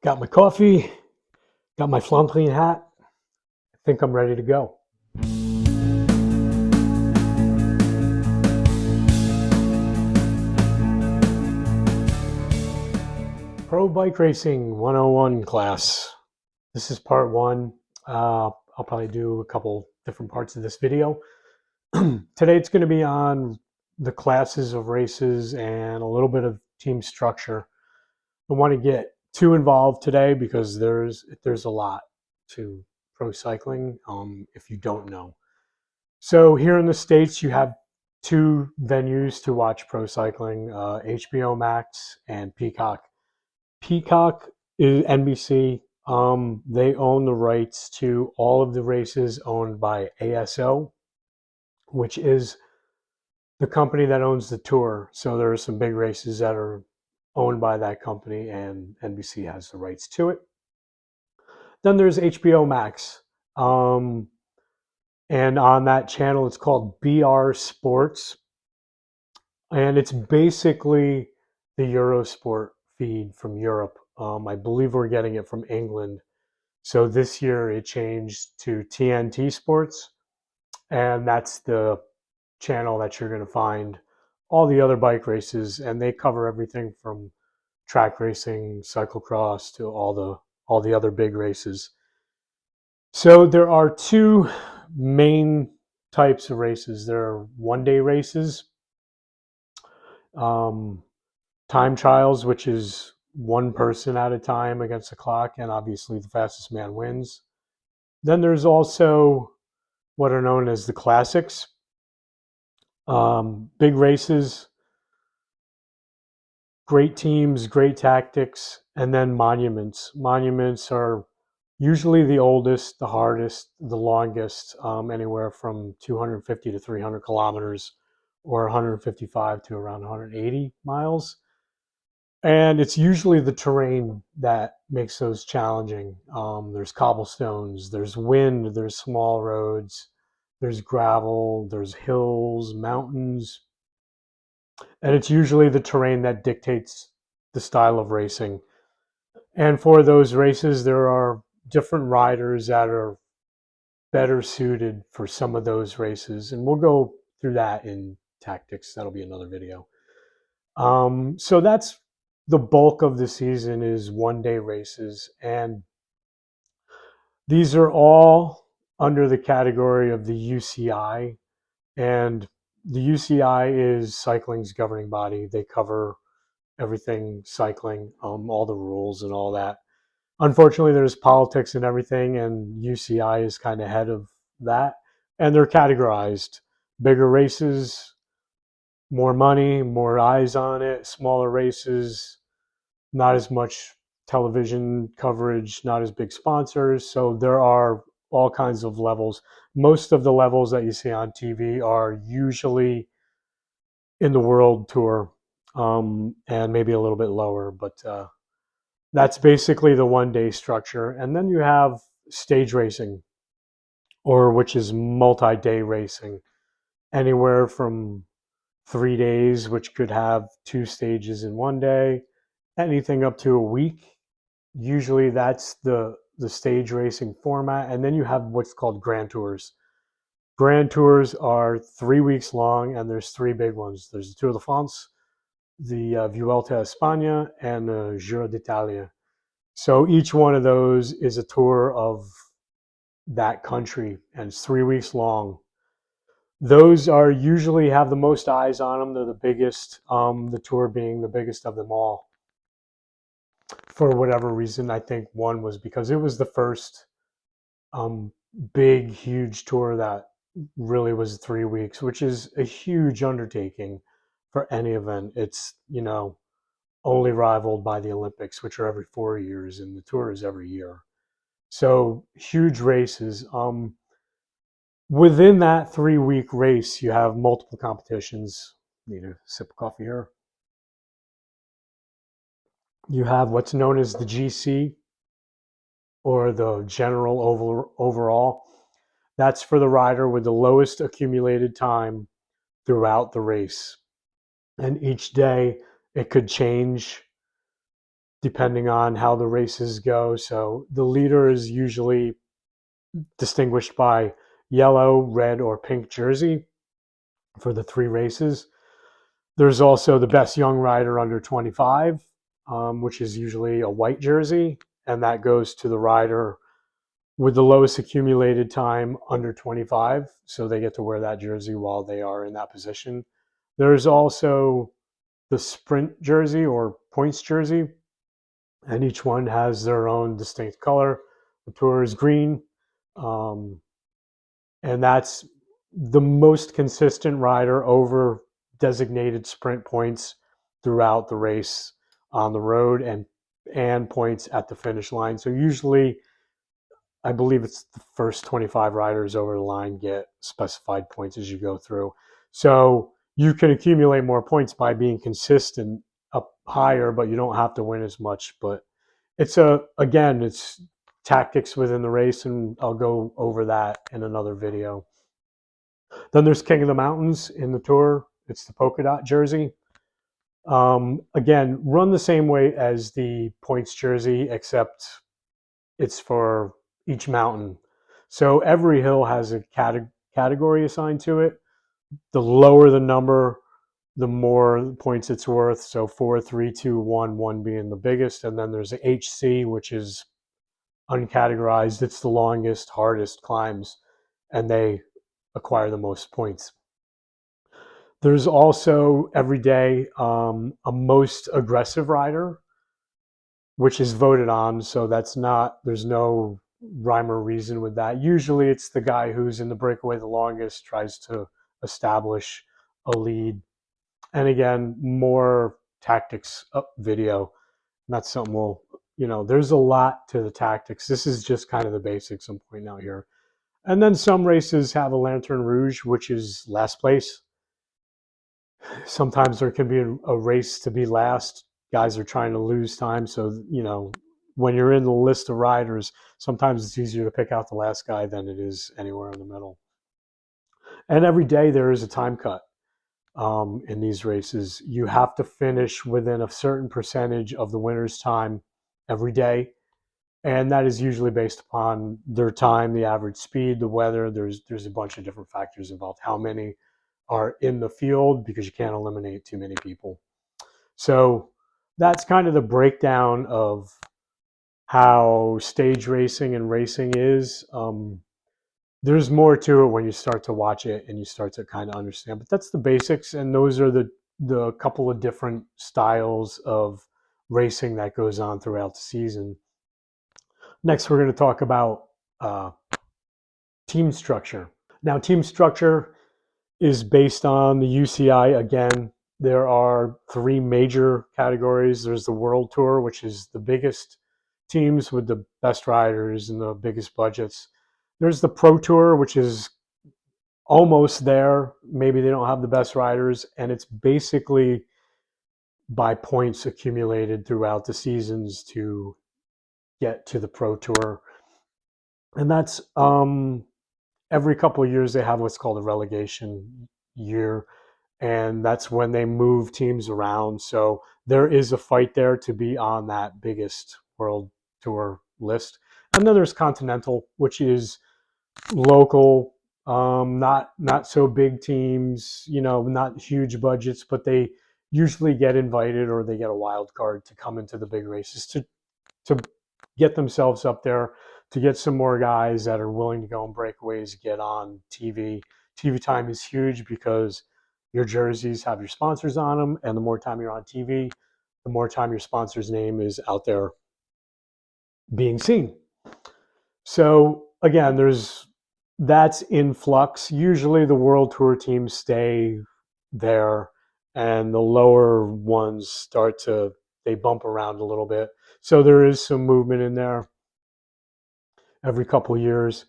Got my coffee, got my Flandrine hat. I think I'm ready to go. Pro Bike Racing 101 class. This is part one. I'll probably do a couple different parts of this video. Today it's going to be on the classes of races and a little bit of team structure. I want to get too involved today because there's a lot to pro cycling if you don't know. So here in the States, you have two venues to watch pro cycling, HBO Max and Peacock. Peacock is NBC. They own the rights to all of the races owned by ASO, which is the company that owns the tour. So there are some big races that are owned by that company, and NBC has the rights to it. Then there's HBO Max. And on that channel, it's called BR Sports. And it's basically the Eurosport feed from Europe. I believe we're getting it from England. So this year it changed to TNT Sports. And that's the channel that you're going to find all the other bike races. And they cover everything from track racing, cyclocross to all the other big races. So there are two main types of races. There are one-day races, um, time trials, which is one person at a time against the clock, and obviously the fastest man wins. Then there's also what are known as the classics, big races, great teams, great tactics, and then monuments. Monuments are usually the oldest, the hardest, the longest, anywhere from 250 to 300 kilometers or 155 to around 180 miles. And it's usually the terrain that makes those challenging. There's cobblestones, there's wind, there's small roads, there's gravel, there's hills, mountains. And it's usually the terrain that dictates the style of racing. And for those races, there are different riders that are better suited for some of those races. And we'll go through that in tactics. That'll be another video. So that's the bulk of the season is one-day races. And these are all under the category of the UCI. And the UCI is cycling's governing body. They cover everything cycling, all the rules and all that. Unfortunately, there's politics and everything, and UCI is kind of ahead of that. And they're categorized: bigger races, more money, more eyes on it; smaller races, not as much television coverage, not as big sponsors. So there are all kinds of levels. Most of the levels that you see on TV are usually in the World Tour, and maybe a little bit lower, but that's basically the one-day structure. And then you have stage racing, or which is multi-day racing, anywhere from 3 days, which could have two stages in one day, anything up to a week. Usually that's the stage racing format. And then you have what's called Grand Tours. Grand Tours are 3 weeks long, and there's three big ones. There's the Tour de France, the Vuelta a España, and the Giro d'Italia. So each one of those is a tour of that country, and it's 3 weeks long. Those are usually have the most eyes on them. They're the biggest, the tour being the biggest of them all. For whatever reason, I think one was because it was the first um, big, huge tour that really was 3 weeks, which is a huge undertaking for any event. It's, only rivaled by the Olympics, which are every 4 years, and the tour is every year. So huge races. Within that 3 week race, you have multiple competitions. Need a sip of coffee here. You have what's known as the GC, or the general overall. That's for the rider with the lowest accumulated time throughout the race. And each day it could change depending on how the races go. So the leader is usually distinguished by yellow, red, or pink jersey for the 3 races. There's also the best young rider under 25, which is usually a white jersey, and that goes to the rider with the lowest accumulated time under 25. So they get to wear that jersey while they are in that position. There's also the sprint jersey or points jersey, and each one has their own distinct color. The tour is green, um, and that's the most consistent rider over designated sprint points throughout the race on the road and points at the finish line. So usually, I believe it's the first 25 riders over the line get specified points as you go through. So you can accumulate more points by being consistent up higher, but you don't have to win as much. But it's tactics within the race, and I'll go over that in another video. Then there's King of the Mountains in the tour. It's the polka dot jersey. Again, run the same way as the points jersey, except it's for each mountain. So every hill has a category assigned to it. The lower the number, the more points it's worth. So 4, 3, 2, 1, 1 being the biggest. And then there's the HC, which is uncategorized. It's the longest, hardest climbs, and they acquire the most points. There's also every day a most aggressive rider, which is voted on. So there's no rhyme or reason with that. Usually it's the guy who's in the breakaway the longest, tries to establish a lead. And again, more tactics video. And that's something there's a lot to the tactics. This is just kind of the basics I'm pointing out here. And then some races have a Lanterne Rouge, which is last place. Sometimes there can be a race to be last. Guys are trying to lose time. So, when you're in the list of riders, sometimes it's easier to pick out the last guy than it is anywhere in the middle. And every day there is a time cut in these races. You have to finish within a certain percentage of the winner's time every day. And that is usually based upon their time, the average speed, the weather. There's a bunch of different factors involved. How many are in the field, because you can't eliminate too many people. So that's kind of the breakdown of how stage racing and racing is. There's more to it when you start to watch it and you start to kind of understand, but that's the basics. And those are the couple of different styles of racing that goes on throughout the season. Next, we're going to talk about team structure. Now, team structure is based on the UCI. Again, there are 3 major categories. There's the World Tour, which is the biggest teams with the best riders and the biggest budgets. There's the Pro Tour, which is almost there. Maybe they don't have the best riders, and it's basically by points accumulated throughout the seasons to get to the Pro Tour. And that's every couple of years they have what's called a relegation year, and that's when they move teams around. So there is a fight there to be on that biggest World Tour list. And then there's Continental, which is local, not so big teams, not huge budgets, but they usually get invited or they get a wild card to come into the big races to get themselves up there, to get some more guys that are willing to go on breakaways, get on TV. TV time is huge because your jerseys have your sponsors on them, and the more time you're on TV, the more time your sponsor's name is out there being seen. So again, that's in flux. Usually the World Tour teams stay there, and the lower ones they bump around a little bit. So there is some movement in there every couple of years.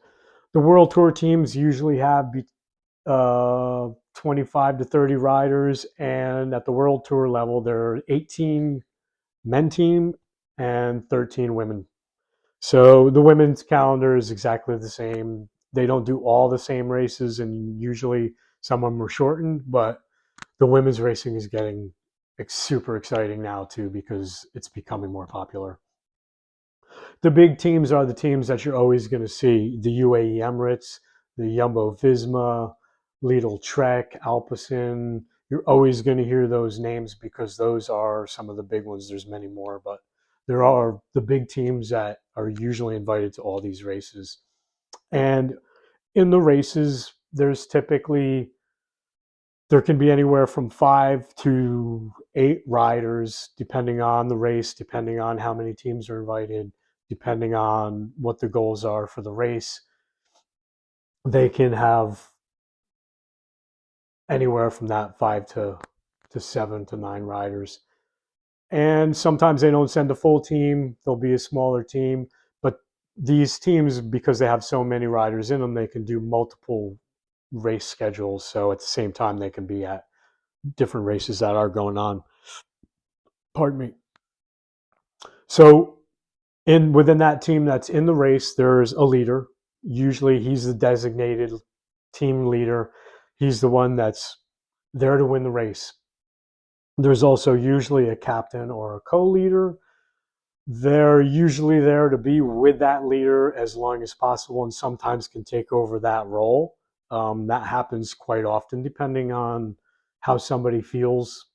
The World Tour teams usually have 25 to 30 riders, and at the World Tour level, there are 18 men team and 13 women. So the women's calendar is exactly the same. They don't do all the same races, and usually some of them are shortened, but the women's racing is getting super exciting now too because it's becoming more popular. The big teams are the teams that you're always going to see: the UAE Emirates, the Jumbo Visma, Lidl Trek, Alpecin. You're always going to hear those names because those are some of the big ones. There's many more, but there are the big teams that are usually invited to all these races. And in the races, there can be anywhere from 5 to 8 riders, depending on the race, depending on how many teams are invited, depending on what the goals are for the race. They can have anywhere from that 5 to 7 to 9 riders. And sometimes they don't send a full team. There'll be a smaller team. But these teams, because they have so many riders in them, they can do multiple race schedules. So at the same time, they can be at different races that are going on. Pardon me. So within that team that's in the race, there's a leader. Usually he's the designated team leader. He's the one that's there to win the race. There's also usually a captain or a co-leader. They're usually there to be with that leader as long as possible and sometimes can take over that role. That happens quite often depending on how somebody feels.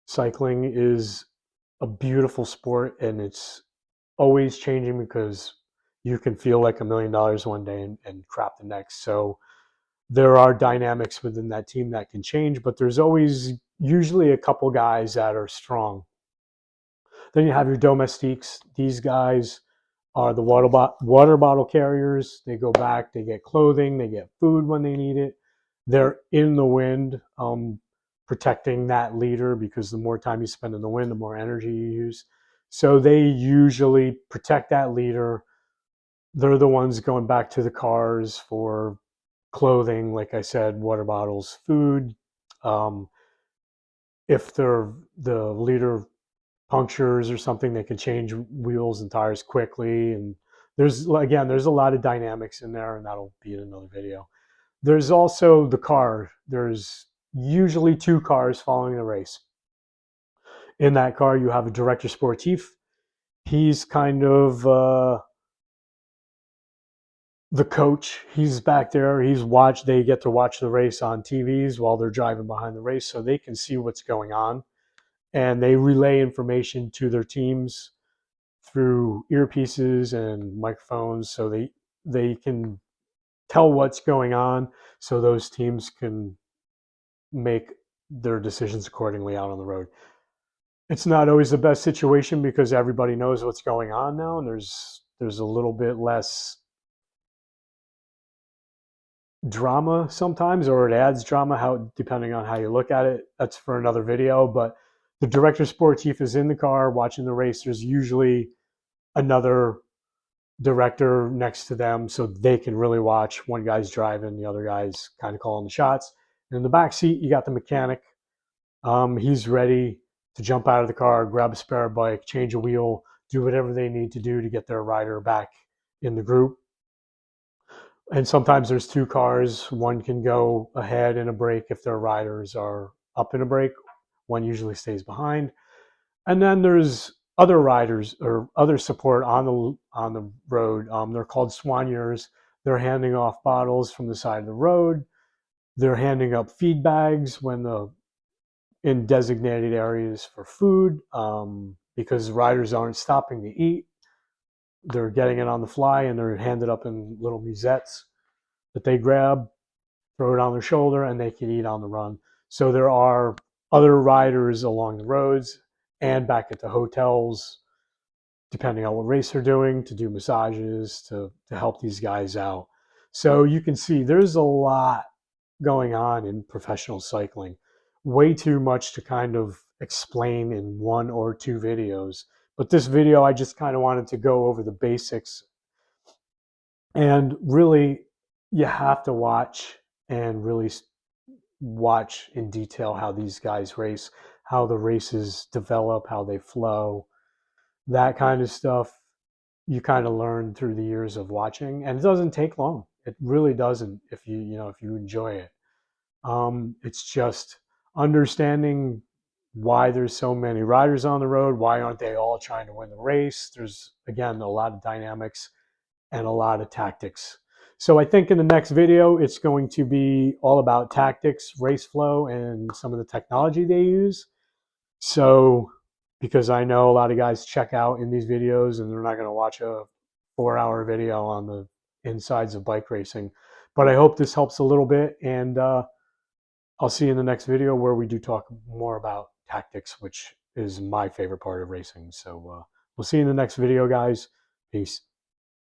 Cycling is a beautiful sport and it's always changing because you can feel like $1,000,000 one day and crap the next. So there are dynamics within that team that can change, but there's always usually a couple guys that are strong. Then you have your domestiques. These guys are the water bottle carriers. They go back, they get clothing, they get food when they need it. They're in the wind, protecting that leader because the more time you spend in the wind, the more energy you use. So they usually protect that leader. They're the ones going back to the cars for clothing, like I said, water bottles, food. Um, if the leader punctures or something, they can change wheels and tires quickly. And there's a lot of dynamics in there, and that'll be in another video. There's also the car. There's usually 2 cars following the race. In that car, you have a director sportif. He's kind of the coach. He's back there. They get to watch the race on TVs while they're driving behind the race, so they can see what's going on, and they relay information to their teams through earpieces and microphones, so they can tell what's going on, so those teams can make their decisions accordingly out on the road. It's not always the best situation because everybody knows what's going on now, and there's a little bit less drama sometimes, or it adds drama, how depending on how you look at it. That's for another video. But the director sportif is in the car watching the race. There's usually another director next to them so they can really watch. One guy's driving, the other guy's kind of calling the shots. And in the back seat, you got the mechanic. He's ready to jump out of the car, grab a spare bike, change a wheel, do whatever they need to do to get their rider back in the group. And sometimes there's 2 cars. One can go ahead in a break if their riders are up in a break. One usually stays behind. And then there's other riders or other support on the road. They're called soigneurs. They're handing off bottles from the side of the road. They're handing up feed bags in designated areas for food, because riders aren't stopping to eat. They're getting it on the fly and they're handed up in little musettes that they grab, throw it on their shoulder, and they can eat on the run. So there are other riders along the roads and back at the hotels, depending on what race they're doing, to do massages, to help these guys out. So you can see there's a lot going on in professional cycling. Way too much to kind of explain in 1 or 2 videos. But this video, I just kind of wanted to go over the basics. And really, you have to watch and really watch in detail how these guys race, how the races develop, how they flow, that kind of stuff. You kind of learn through the years of watching, and it doesn't take long. It really doesn't if you enjoy it. It's just understanding why there's so many riders on the road, why aren't they all trying to win the race. There's, again, a lot of dynamics and a lot of tactics. So I think in the next video, it's going to be all about tactics, race flow, and some of the technology they use. So, because I know a lot of guys check out in these videos and they're not going to watch a 4-hour video on the insides of bike racing. But I hope this helps a little bit, and I'll see you in the next video where we do talk more about tactics, which is my favorite part of racing. So we'll see you in the next video, guys. Peace.